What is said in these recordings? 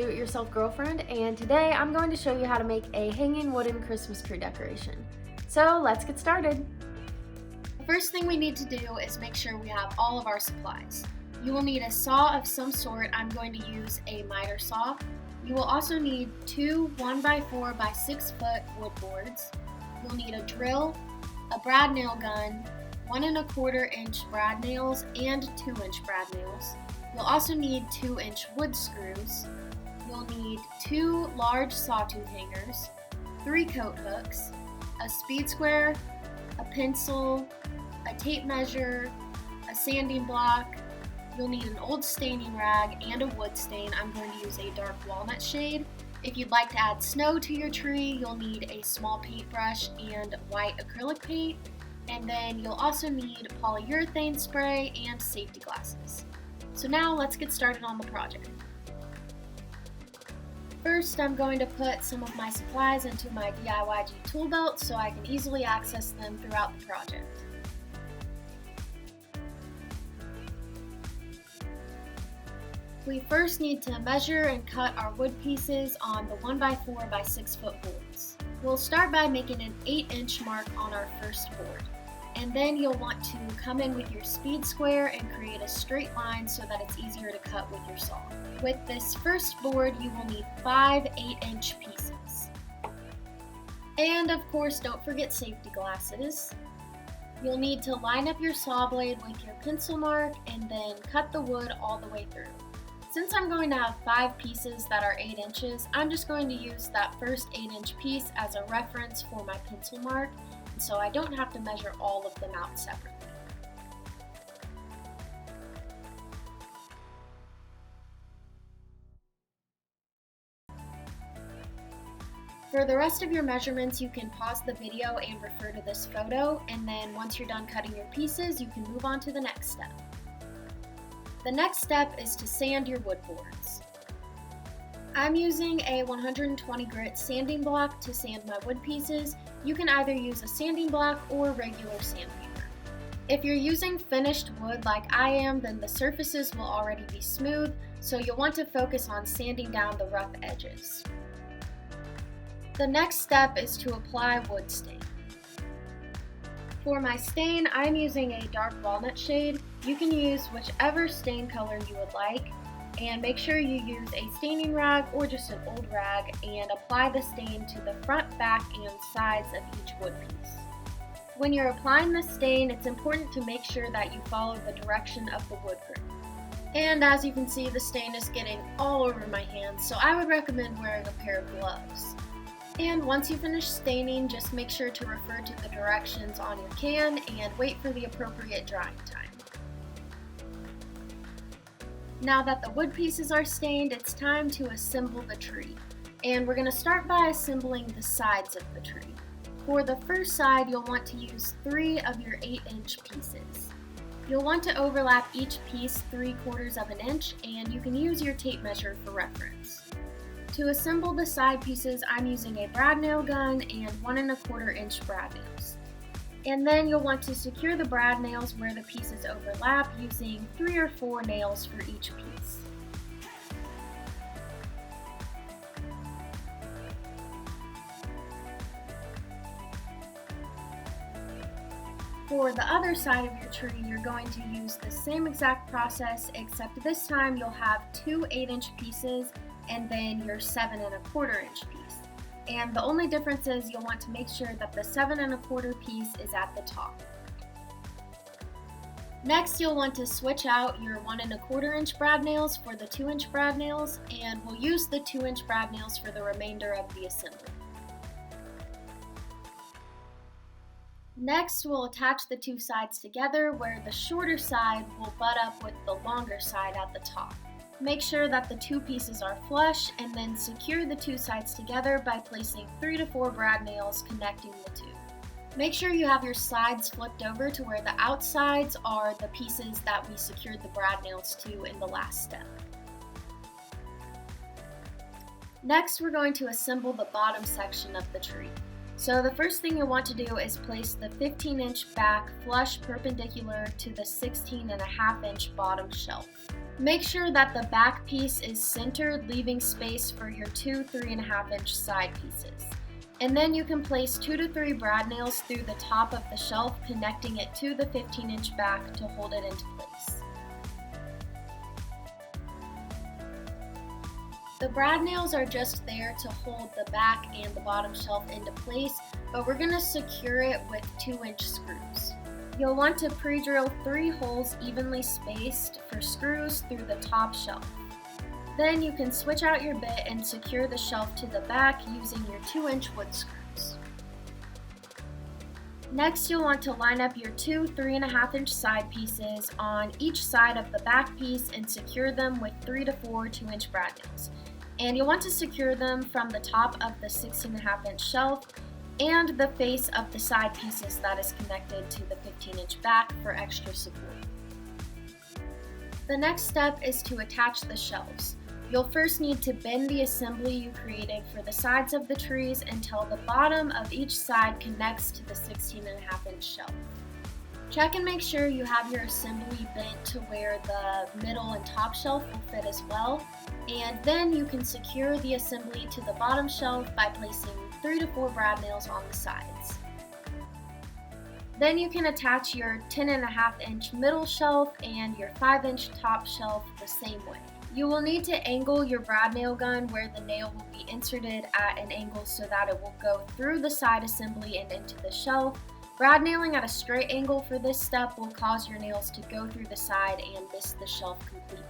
do-it-yourself girlfriend, and today I'm going to show you how to make a hanging wooden Christmas tree decoration. So let's get started. The first thing we need to do is make sure we have all of our supplies. You will need a saw of some sort. I'm going to use a miter saw. You will also need two 1x4 by 6 foot wood boards. You'll need a drill, a brad nail gun, 1 1/4 inch brad nails, and 2-inch brad nails. You'll also need 2-inch wood screws. You'll need 2 large sawtooth hangers, 3 coat hooks, a speed square, a pencil, a tape measure, a sanding block. You'll need an old staining rag and a wood stain. I'm going to use a dark walnut shade. If you'd like to add snow to your tree, you'll need a small paintbrush and white acrylic paint. And then you'll also need polyurethane spray and safety glasses. So now let's get started on the project. First, I'm going to put some of my supplies into my DIYG tool belt so I can easily access them throughout the project. We first need to measure and cut our wood pieces on the 1x4 by 6 foot boards. We'll start by making an 8-inch mark on our first board. And then you'll want to come in with your speed square and create a straight line so that it's easier to cut with your saw. With this first board, you will need 5 8-inch pieces. And of course, don't forget safety glasses. You'll need to line up your saw blade with your pencil mark and then cut the wood all the way through. Since I'm going to have 5 pieces that are 8 inches, I'm just going to use that first 8-inch piece as a reference for my pencil mark, so I don't have to measure all of them out separately. For the rest of your measurements, you can pause the video and refer to this photo, and then once you're done cutting your pieces, you can move on to the next step. The next step is to sand your wood boards. I'm using a 120 grit sanding block to sand my wood pieces. You can either use a sanding block or regular sandpaper. If you're using finished wood like I am, then the surfaces will already be smooth, so you'll want to focus on sanding down the rough edges. The next step is to apply wood stain. For my stain, I'm using a dark walnut shade. You can use whichever stain color you would like, and make sure you use a staining rag or just an old rag and apply the stain to the front, back, and sides of each wood piece. When you're applying the stain, it's important to make sure that you follow the direction of the wood grain. And as you can see, the stain is getting all over my hands, so I would recommend wearing a pair of gloves. And once you finish staining, just make sure to refer to the directions on your can and wait for the appropriate drying time. Now that the wood pieces are stained, it's time to assemble the tree. And we're going to start by assembling the sides of the tree. For the first side, you'll want to use 3 of your 8-inch pieces. You'll want to overlap each piece 3/4 of an inch, and you can use your tape measure for reference. To assemble the side pieces, I'm using a brad nail gun and 1 1/4 inch brad nails. And then you'll want to secure the brad nails where the pieces overlap using 3 or 4 nails for each piece. For the other side of your tree, you're going to use the same exact process, except this time you'll have 2 8-inch pieces and then your 7 1/4 inch piece. And the only difference is you'll want to make sure that the 7 1/4 piece is at the top. Next, you'll want to switch out your 1 1/4 inch brad nails for the 2-inch brad nails, and we'll use the 2-inch brad nails for the remainder of the assembly. Next, we'll attach the 2 sides together where the shorter side will butt up with the longer side at the top. Make sure that the 2 pieces are flush and then secure the 2 sides together by placing 3 to 4 brad nails connecting the 2. Make sure you have your sides flipped over to where the outsides are the pieces that we secured the brad nails to in the last step. Next, we're going to assemble the bottom section of the tree. So the first thing you'll want to do is place the 15-inch back flush perpendicular to the 16.5-inch bottom shelf. Make sure that the back piece is centered, leaving space for your two 3.5-inch side pieces. And then you can place 2 to 3 brad nails through the top of the shelf, connecting it to the 15-inch back to hold it into place. The brad nails are just there to hold the back and the bottom shelf into place, but we're going to secure it with 2-inch screws. You'll want to pre-drill 3 holes evenly spaced for screws through the top shelf. Then you can switch out your bit and secure the shelf to the back using your 2-inch wood screws. Next, you'll want to line up your two 3.5-inch side pieces on each side of the back piece and secure them with 3 to 4 2-inch brad nails. And you'll want to secure them from the top of the 16.5-inch shelf and the face of the side pieces that is connected to the 15-inch back for extra support. The next step is to attach the shelves. You'll first need to bend the assembly you created for the sides of the trees until the bottom of each side connects to the 16.5-inch shelf. Check and make sure you have your assembly bent to where the middle and top shelf will fit as well, and then you can secure the assembly to the bottom shelf by placing 3 to 4 brad nails on the sides. Then you can attach your 10.5-inch middle shelf and your 5-inch top shelf the same way. You will need to angle your brad nail gun where the nail will be inserted at an angle so that it will go through the side assembly and into the shelf. Brad nailing at a straight angle for this step will cause your nails to go through the side and miss the shelf completely.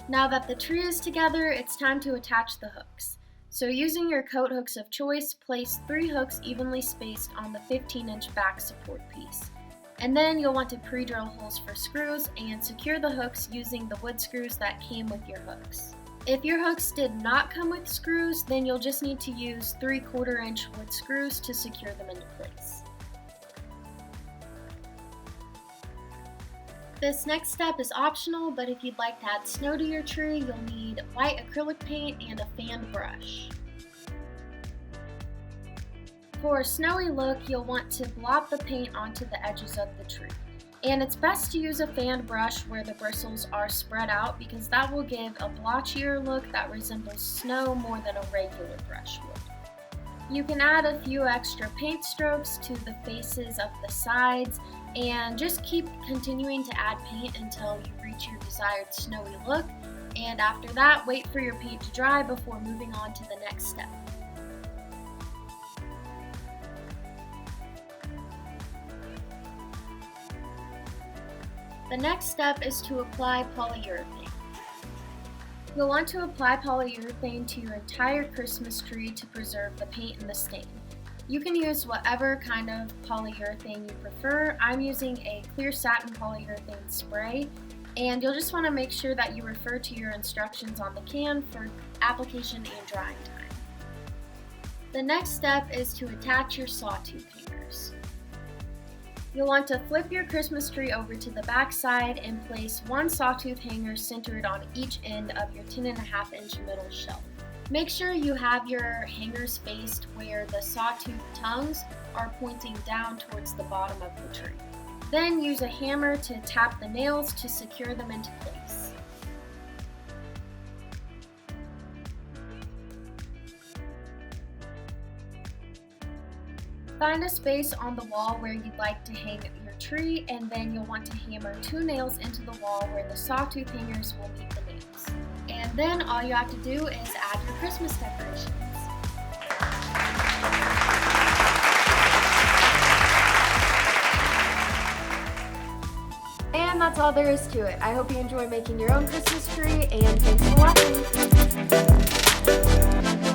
Now that the tree is together, it's time to attach the hooks. So using your coat hooks of choice, place 3 hooks evenly spaced on the 15-inch back support piece. And then you'll want to pre-drill holes for screws and secure the hooks using the wood screws that came with your hooks. If your hooks did not come with screws, then you'll just need to use 3/4-inch wood screws to secure them into place. This next step is optional, but if you'd like to add snow to your tree, you'll need white acrylic paint and a fanned brush. For a snowy look, you'll want to blot the paint onto the edges of the tree. And it's best to use a fanned brush where the bristles are spread out because that will give a blotchier look that resembles snow more than a regular brush would. You can add a few extra paint strokes to the faces of the sides and just keep continuing to add paint until you reach your desired snowy look. And after that, wait for your paint to dry before moving on to the next step. The next step is to apply polyurethane. You'll want to apply polyurethane to your entire Christmas tree to preserve the paint and the stain. You can use whatever kind of polyurethane you prefer. I'm using a clear satin polyurethane spray, and you'll just want to make sure that you refer to your instructions on the can for application and drying time. The next step is to attach your sawtooth hangers. You'll want to flip your Christmas tree over to the back side and place 1 sawtooth hanger centered on each end of your 10.5-inch middle shelf. Make sure you have your hangers faced where the sawtooth tongues are pointing down towards the bottom of the tree. Then use a hammer to tap the nails to secure them into place. Find a space on the wall where you'd like to hang your tree, and then you'll want to hammer 2 nails into the wall where the sawtooth hangers will meet the nails. And then all you have to do is add your Christmas decorations. And that's all there is to it. I hope you enjoy making your own Christmas tree, and thanks for watching.